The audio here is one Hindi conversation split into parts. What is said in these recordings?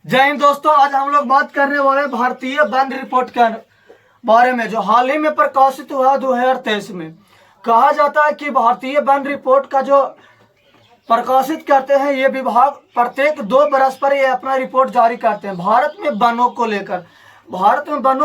जय हिंद दोस्तों, आज हम लोग बात करने वाले भारतीय वन रिपोर्ट के बारे में जो हाल ही में प्रकाशित हुआ 2023 में। कहा जाता है कि भारतीय वन रिपोर्ट का जो प्रकाशित करते हैं ये विभाग प्रत्येक 2 बरस पर ये अपना रिपोर्ट जारी करते हैं। भारत में वनों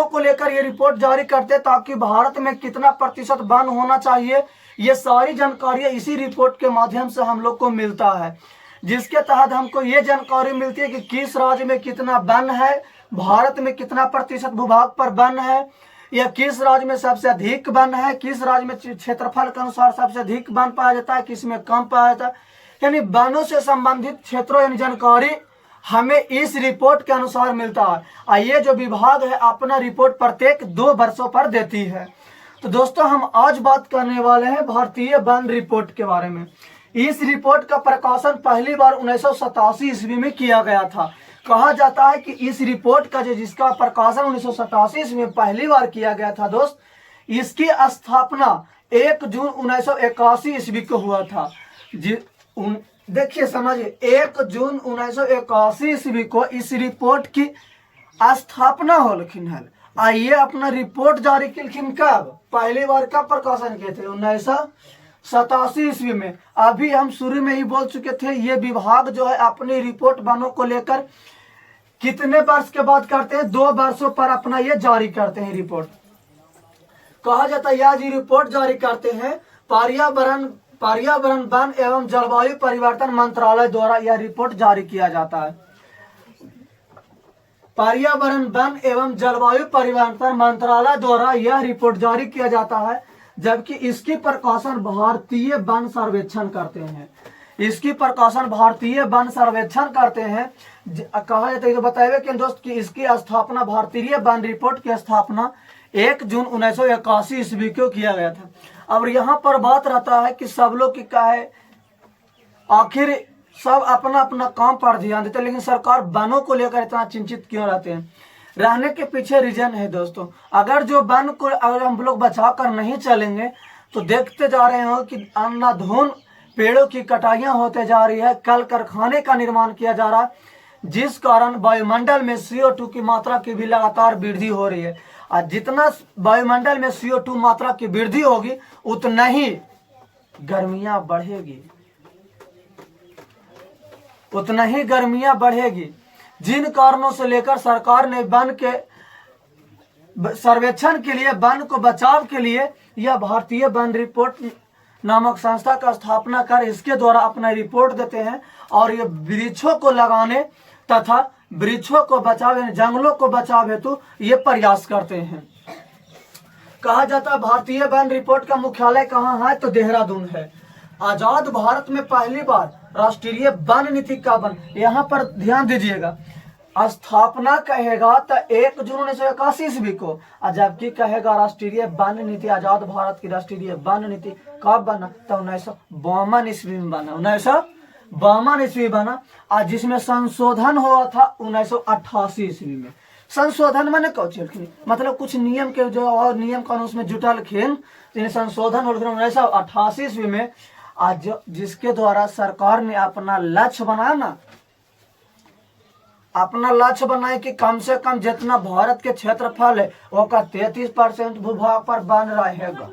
को लेकर ये रिपोर्ट जारी करते हैं ताकि भारत में कितना प्रतिशत वन होना चाहिए ये सारी जानकारियां इसी रिपोर्ट के माध्यम से हम लोग को मिलता है, जिसके तहत हमको ये जानकारी मिलती है कि किस राज्य में कितना वन है, भारत में कितना प्रतिशत भूभाग पर वन है, या किस राज्य में सबसे अधिक वन है, किस राज्य में क्षेत्रफल के अनुसार सबसे अधिक वन पाया जाता है, किस में कम पाया जाता है। यानी वनों से संबंधित क्षेत्रों यानी जानकारी हमें इस रिपोर्ट के अनुसार मिलता है। और ये जो विभाग है अपना रिपोर्ट प्रत्येक 2 वर्षों पर देती है। तो दोस्तों, हम आज बात करने वाले हैं भारतीय वन रिपोर्ट के बारे में। इस रिपोर्ट का प्रकाशन पहली बार 1987 ईस्वी में किया गया था। कहा जाता है कि इस रिपोर्ट का जिसका प्रकाशन 1987 ईस्वी में पहली बार किया गया था दोस्त, इसकी स्थापना 1 जून 1981 ईस्वी को हुआ था। देखिए समझिए, 1 जून 1981 ईस्वी को इस रिपोर्ट की स्थापना होलखिन है। आइए अपना रिपोर्ट जारी किलखिन कब, पहली बार कब प्रकाशन किए थे 1987 ईस्वी में। अभी हम शुरू में ही बोल चुके थे ये विभाग जो है अपनी रिपोर्ट वनों को लेकर कितने वर्ष के बाद करते हैं, 2 वर्षों पर अपना ये जारी करते हैं रिपोर्ट। कहा जाता है यह रिपोर्ट जारी करते हैं पर्यावरण वन एवं जलवायु परिवर्तन मंत्रालय द्वारा यह रिपोर्ट जारी किया जाता है। पर्यावरण वन एवं जलवायु परिवर्तन मंत्रालय द्वारा यह रिपोर्ट जारी किया जाता है, जबकि इसकी प्रकाशन भारतीय वन सर्वेक्षण करते हैं। कहा जाता है बताए कि दोस्त कि इसकी स्थापना भारतीय वन रिपोर्ट की स्थापना 1 जून 1981 ईस्वी को किया गया था। अब यहाँ पर बात रहता है कि सब लोग की क्या है, आखिर सब अपना अपना काम पर ध्यान देते हैं, लेकिन सरकार वनों को लेकर इतना चिंतित क्यों रहते हैं? रहने के पीछे रीजन है दोस्तों, अगर जो वन को अगर हम लोग बचा कर नहीं चलेंगे तो देखते जा रहे हो कि अंधाधुंध पेड़ों की कटाइयां होते जा रही है, कल कारखाने का निर्माण किया जा रहा है, जिस कारण वायुमंडल में CO2 की मात्रा की भी लगातार वृद्धि हो रही है। और जितना वायुमंडल में CO2 मात्रा की वृद्धि होगी उतना ही गर्मियां बढ़ेगी, जिन कारणों से लेकर सरकार ने वन के सर्वेक्षण के लिए, वन को बचाव के लिए यह भारतीय वन रिपोर्ट नामक संस्था का स्थापना कर इसके द्वारा अपना रिपोर्ट देते हैं और ये वृक्षों को लगाने तथा वृक्षों को बचाव यानी जंगलों को बचाव हेतु ये प्रयास करते हैं। कहा जाता है भारतीय वन रिपोर्ट का मुख्यालय कहाँ है, तो देहरादून है। आजाद भारत में पहली बार राष्ट्रीय वन नीति का यहाँ पर ध्यान दीजिएगा, स्थापना कहेगा तो 1 जून 1981 ईस्वी को, जबकि कहेगा राष्ट्रीय वन नीति, आजाद भारत की राष्ट्रीय वन नीति कब बना, तो 1952 ईस्वी में बना, 1952 ईस्वी बना। आज जिसमें संशोधन हुआ था 1988 ईस्वी में। संशोधन माने कौन, मतलब कुछ नियम के जो और नियम कानून उसमें जुटल खेल, संशोधन हो 1988 ईस्वी में। आज जिसके द्वारा सरकार ने अपना लक्ष्य बनाया कि कम से कम जितना भारत के क्षेत्रफल है वो का 33% भूभाग पर वन रहेगा।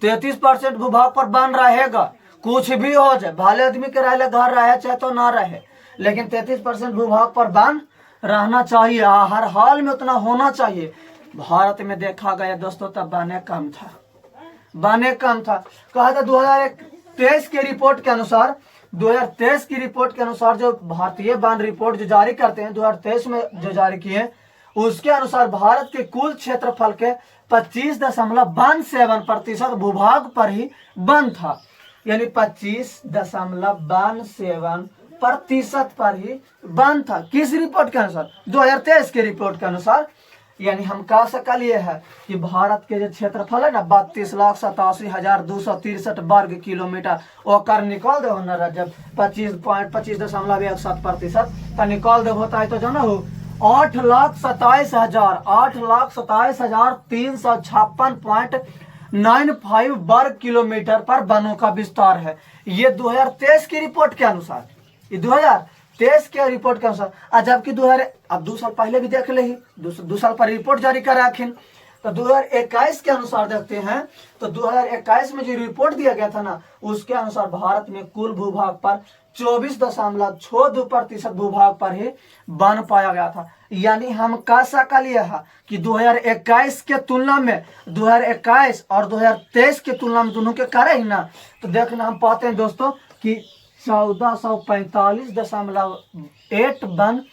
33% भूभाग पर वन रहेगा, कुछ भी हो जाए, भले आदमी के रहे घर रहे चाहे तो ना रहे, लेकिन 33% भूभाग पर वन रहना चाहिए, हर हाल में उतना होना चाहिए। भारत में देखा गया दोस्तों तब बने कम था। कहा था 2023 की रिपोर्ट के अनुसार, 2023 की रिपोर्ट के अनुसार जो भारतीय वन रिपोर्ट जो जारी करते हैं 2023 में जो जारी किए, उसके अनुसार भारत के कुल क्षेत्रफल के 25.17% भूभाग पर ही वन था, यानी 25.17% पर ही वन था। किस रिपोर्ट के अनुसार, 2023 की रिपोर्ट के अनुसार। यानी हम कह सकल ये है कि भारत के जो क्षेत्रफल है ना 32,87,263 वर्ग किलोमीटर, ओकर निकाल दे ना जब 25.17% तो निकाल दे होता है तो जो ना हो 8,27,356.95 वर्ग किलोमीटर पर वनों का विस्तार है। ये 2023 की रिपोर्ट के अनुसार, ये 2023 2023 के रिपोर्ट के अनुसार, जबकि 2000 अब 2 साल पहले भी देख ले ही, 2 साल पर रिपोर्ट जारी कर रखिन। तो 2021 के अनुसार देखते हैं, तो 2021 में जो रिपोर्ट दिया गया था ना, उसके अनुसार भारत में कुल भूभाग पर 24.62% भूभाग पर ही वन पाया गया था। यानी हम कह सकल है कि 2021 के तुलना में 2021 और 2023 के तुलना में दोनों के करे ही ना, तो देखना हम पाते हैं दोस्तों कि 1445.8 वन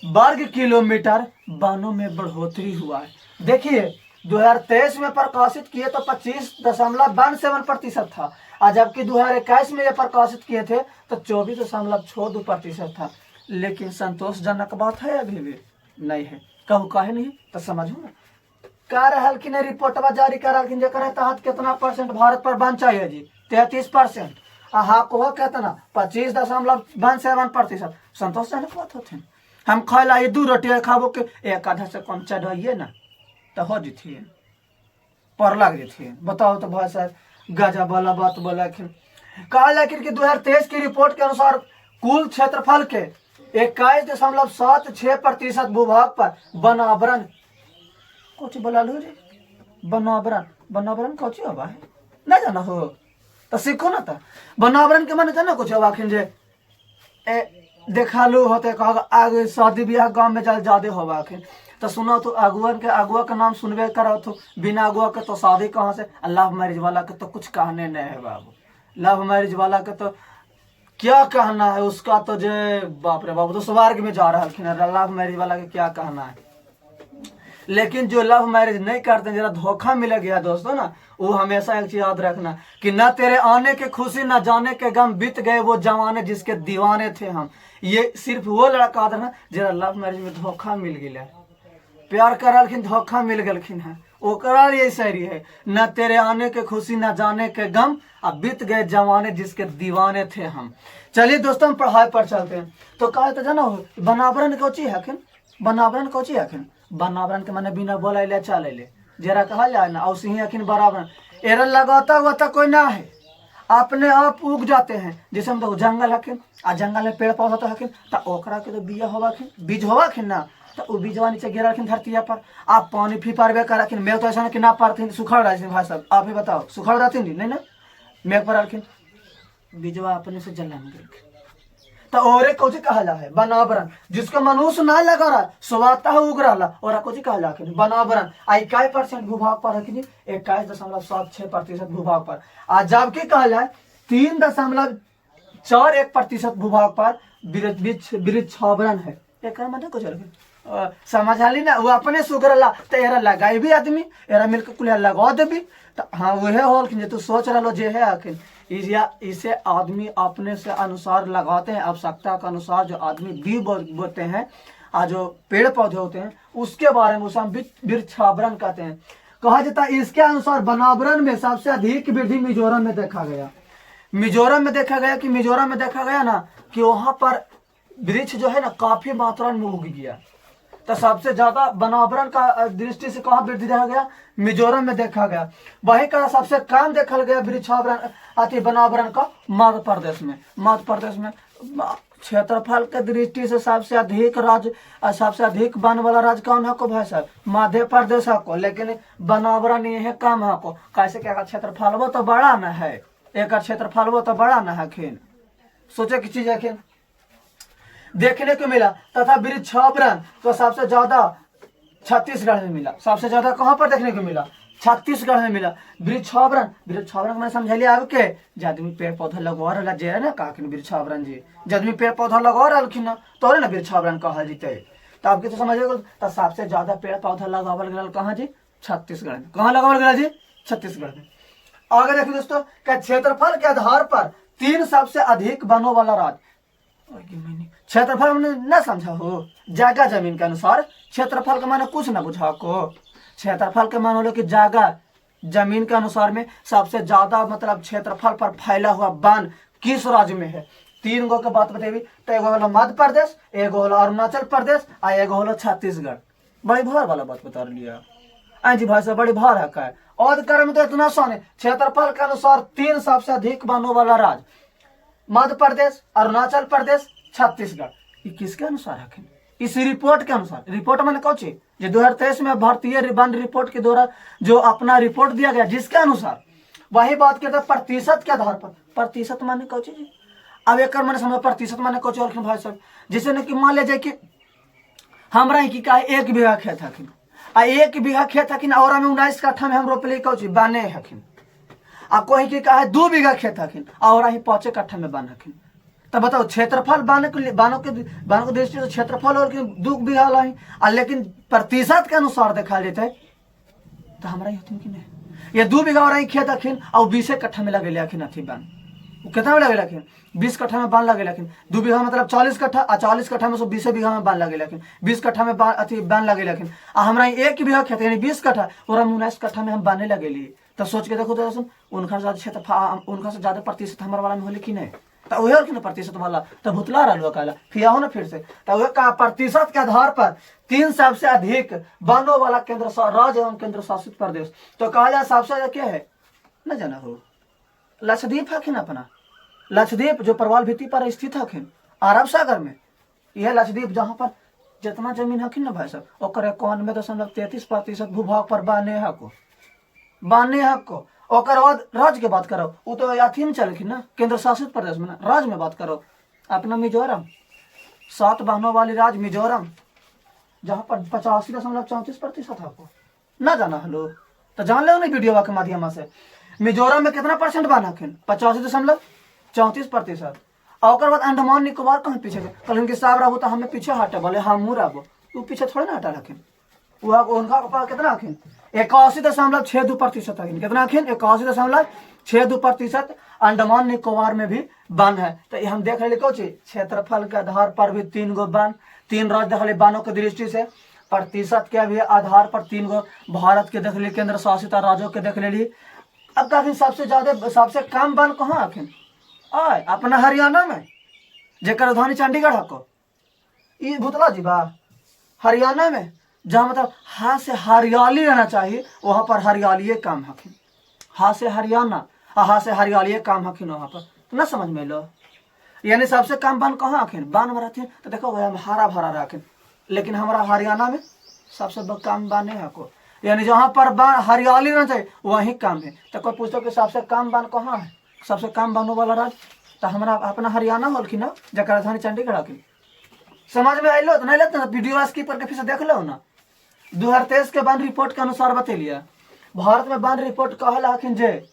वर्ग किलोमीटर वनों में बढ़ोतरी हुआ है। देखिए 2023 में प्रकाशित किए तो 25.17% था, और जबकि 2021 में ये प्रकाशित किए थे तो 24.62% था। लेकिन संतोषजनक बात है अभी भी नहीं है। कहू काहे नहीं, तो समझू ना। कह रहा कि नहीं रिपोर्टवा जारी करा कि तहत कितना परसेंट भारत पर वन चाहिए जी, 33%। हाँ को कितना 25.17%। संतोषजनक बात होते हैं। हम खाला ये 2 रोटी खाबो के एक आधा से कम चढ़ाइए ना तो हो जीती पर लग जीती। बताओ तो भाई साहब गजब वाला बात बोला। कहा लेकिन कि 2023 की रिपोर्ट के अनुसार कुल क्षेत्रफल के 21.76% भूभाग पर वनावरण कुछ बोला लो रे, वनावरण कुछ हवा है ना जाना हो तो सीखो ना। था वनावरण के माने जाना कुछ हवा जे देखा लो होते कहा आगे शादी ब्याह गांव में चल ज्यादा होवा तो सुनो तो अगुआ का नाम सुनबे करो तो बिना अगुआ के तो शादी कहाँ से। लव मैरिज वाला के तो कुछ कहने नहीं है बाबू। लव मैरिज वाला के तो क्या कहना है उसका, तो जे बाप रे बाबू तो स्वर्ग में जा रहा है। लव मैरिज वाला के क्या कहना है। लेकिन जो लव मैरिज नहीं करते जरा धोखा मिल गया दोस्तों ना, वो हमेशा एक चीज याद रखना कि न तेरे आने के खुशी न जाने के गम, बीत गए वो जमाने जिसके दीवाने थे हम। ये सिर्फ वो लड़का था ना जरा लव मैरिज में धोखा मिल गया, प्यार करलखिन धोखा मिल गलखिन है। ओकरा ये शायरी है, न तेरे आने के खुशी न जाने के गम, अब बीत गए जमाने जिसके दीवाने थे हम। चलिए दोस्तों हम पढ़ाई पर चलते हैं। तो कहा तो जाना हो वनावरण कोची हखिन, वनावरण कोची हखिन। वनावरण के माने बिना बोला ले चल ले जरा कहा जाए ना, और सिंह हखिन बराबर एरन लगाता हुआ तो कोई ना है, अपने आप उग जाते हैं। जैसे हम तो जंगल हखिन आ जंगल में पेड़ पौधा तो हखिन तो ओकरा के तो बिया होवाखिन, बीज होवाखिन ना, तो वो बीजवा नीचे गिरलखिन धरती पर। आप पानी फी पारबे करखिन, मेघ तो ऐसा कि ना पारथिन, सुखड़ रहथिन। भाई साहब आप ही बताओ सुखड़ रहथिन नहीं ना, मेघ पर रखिन बीजवा अपने से जलन गिरखिन। तो और कोची कहला है वनावरण, जिसको मनुष्य ना लगा रहा स्वतः उग रहा और कोची कहला है वनावरण। 21% भूभाग पर है कि 21.76% भूभाग पर। आज जबकि कहला है 3.41% भूभाग पर वृक्षावरण है। एक मतलब कुछ समझ ली ना, वो अपने सुगरला तो एरा लगाई भी आदमी, एरा मिलकर कुल लगा देवी। तो हाँ वह होल कि तू सोच रहा जे है आखिर इसे आदमी अपने से अनुसार लगाते हैं। आवश्यकता के अनुसार जो आदमी भी बोते हैं और जो पेड़ पौधे होते हैं उसके बारे में उसे हम वृक्षावरण कहते हैं। कहा जाता है इसके अनुसार वनावरण में सबसे अधिक वृद्धि मिजोरम में देखा गया। मिजोरम में देखा गया ना कि वहां पर वृक्ष जो है ना काफी मात्रा में उग गया। तो सबसे ज्यादा वनावरण का दृष्टि से कहाँ वृद्धि देखा गया, मिजोरम में देखा गया। वही का सबसे कम देखा गया वृक्षावरण अति वनावरण का मध्य प्रदेश में। मध्य प्रदेश में क्षेत्रफल के दृष्टि से सबसे अधिक राज्य, सबसे अधिक वन वाला राज्य कौन है को भाई साहब, मध्य प्रदेश है को। लेकिन वनावरण ये कम है को, कैसे क्या क्षेत्रफल वो तो बड़ा न है, एक क्षेत्रफल वो तो बड़ा न है। खीन सोचे की चीज है देखने को मिला। तथा वृक्षावरण तो सबसे ज्यादा छत्तीसगढ़ में मिला। सबसे ज्यादा कहां पर देखने को मिला, छत्तीसगढ़ में मिला वृक्षावरण। वृक्षावरण मैं समझलिए आपके जदमी पेड़ पौधा लगवा रहा जे है ना काकिन वृक्षावरण जी, जदमी पेड़ पौधा लगवा रखिन ना तो ना वृक्षावरण कहा जीते। तो आपके तो समझिएगा तो सबसे ज्यादा पेड़ पौधा लगावल गया कहाँ जी, छत्तीसगढ़ में। कहाँ लगावल गया जी, छत्तीसगढ़ में। आगे देखिए दोस्तों क्या क्षेत्रफल के आधार पर 3 सबसे अधिक वनों वाला राज्य। क्षेत्रफल न समझा हो, जगह जमीन के अनुसार क्षेत्रफल के माने कुछ न बुझा को। क्षेत्रफल के मान लो कि जगह जमीन के अनुसार में सबसे ज्यादा मतलब क्षेत्रफल पर फैला हुआ वन किस राज्य में है। 3 गो के बात बताइए तो एगो होलो मध्य प्रदेश, एगो होलो अरुणाचल प्रदेश और एगो होलो छत्तीसगढ़। बड़ी भार वाला बात बता लिया जी भाई साहब, बड़ी भार है का। और करे में तो इतना आसान है, क्षेत्रफल के अनुसार 3 सबसे अधिक वनों वाला राज्य मध्य प्रदेश, अरुणाचल प्रदेश, छत्तीसगढ़। ये किसके अनुसार हखिन? इस रिपोर्ट के अनुसार। रिपोर्ट मैंने कौन चीज जो 2023 में भारतीय वन रिपोर्ट के द्वारा जो अपना रिपोर्ट दिया गया जिसके अनुसार वही बात करते हैं प्रतिशत के आधार पर। प्रतिशत माने कौन चीज? अब एक मैंने समझ प्रतिशत माने कौन चीज भाई साहब, जैसे न कि मान ले जाए कि हमरा ही की का 1 बीघा खेत हखिन आ 1 बीघा खेत हखिन और हमें 19 कट्ठा में हम रोपले कौन चीज बाने हखिन। आ कोई की का है 2 बीघा खेत हखिन और ही 5 कट्ठा में बान हखिन। तब बताओ क्षेत्रफल बानों के दृष्टि से क्षेत्रफल और 2 बीघा वाला है, लेकिन प्रतिशत के अनुसार देखा जाता है तो हमारा ही कि नहीं ये 2 बीघा और खेत हखिन और 20 कट्ठा में लगे अखिन अथी बान। कितना में लगे लखिन? 20 कट्ठा में बान लगे लखिन। 2 बीघा मतलब 40 कट्ठा आ 40 कट्ठा में 20 बीघा में बान लगे लखिन। 20 कट्ठा में अथी बान लगे लखिन आ हमरा 1 बीघा खेत यानी 20 कट्ठा और हम 19 कट्ठा में हम बाने लगे लिए। तो सोच के देखो तो उनका ज्यादा क्षेत्र उनका से ज्यादा प्रतिशत हमारे वाला में होले कि नहीं? तो वही और कि प्रतिशत वाला तो भुतला रहा कहला फिर आओ ना फिर से तो वह का प्रतिशत के आधार पर 3 सबसे अधिक वनों वाला केंद्र राज्य एवं केंद्र शासित प्रदेश। तो कहा जाए सबसे ज्यादा क्या है न जाना हो? लक्षद्वीप हखिन अपना। लक्षद्वीप जो प्रवाल भित्ति पर स्थित हखिन अरब सागर में। यह लक्षद्वीप जहाँ पर जितना जमीन हखिन ना भाई साहब ओकर 91.33% भूभाग पर बाने हक। ओकर बाद राज्य के बात करो वो तो अथी में चलखिन ना केंद्र शासित प्रदेश में ना। राज्य में बात करो अपना मिजोरम 7 बहनों वाली राज्य मिजोरम जहाँ पर 85.34% आपको ना जाना हलो तो जान लो नहीं वीडियो के माध्यम से। मिजोरम में कितना परसेंट बान हखिन? 85.34%। और बाद अंडमान निकोबार कहीं पीछे कल कि साहब रहू तो हमें पीछे हटे बोले हम रहबो वो पीछे थोड़े ना हटा रखिन। उनका कितना हखिन? 81.62% हखिन। कितना हखिन? 81.62% अंडमान निकोबार में भी बान है। तो ये हम देख रहे कौन चीज क्षेत्रफल के आधार पर भी 3 गो बान 3 राज्य देख ली बानों की दृष्टि से। प्रतिशत के भी आधार पर 3 गो भारत के देख ली केंद्र शासित राज्यों के देख ली। अब काफी सबसे कम बान कहाँ हखिन? अपना हरियाणा में जेकर राजधानी चंडीगढ़ हको ये भुतला जी बा हरियाणा में जहाँ मतलब हाथ से हरियाली रहना चाहिए वहां पर हरियाली काम हखिन। हाथ से हरियाणा हाथ से हरियाली काम हखिन वहां पर तो ना समझ में लो। यानी सबसे कम बान कहाँ हखिन? बान में रहते तो देखो वह हरा भरा रखिन। लेकिन हमारा हरियाणा में सबसे कम बान है हको यानी जहाँ पर बान हरियाली रहना चाहिए वहीं कम है। तो कोई पूछो कि सबसे कम बान कहाँ है? सबसे कम बानों वाला राज्य तो हमारा अपना हरियाणा होलखिन ना जकर राजधानी चंडीगढ़ हखिन। समझ में आइलो तो नहीं लगता ना वीडियो स्किप करके फिर से देख लो ना। 2023 के वन रिपोर्ट के अनुसार बतेलिए भारत में वन रिपोर्ट कहला हखिन जे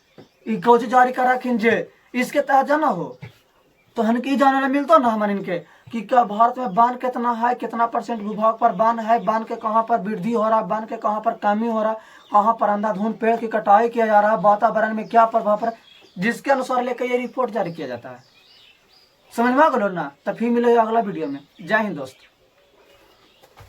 कौची जारी कर हखिन जे इसके तहत जाना हो तो हन की जाने मिलता ना हमारे इनके कि क्या भारत में बान कितना है, कितना % भूभाग पर बान है, बान के कहाँ पर वृद्धि हो रहा है, बान के कहाँ पर कमी हो रहा है, कहाँ पर अंधाधुंध पेड़ की कटाई किया जा रहा है, वातावरण में क्या प्रभाव पड़ा जिसके अनुसार लेकर ये रिपोर्ट जारी किया जाता है। समझ में आ गलो ना? तो फिर मिलेगा अगला वीडियो में। जय हिंद दोस्त।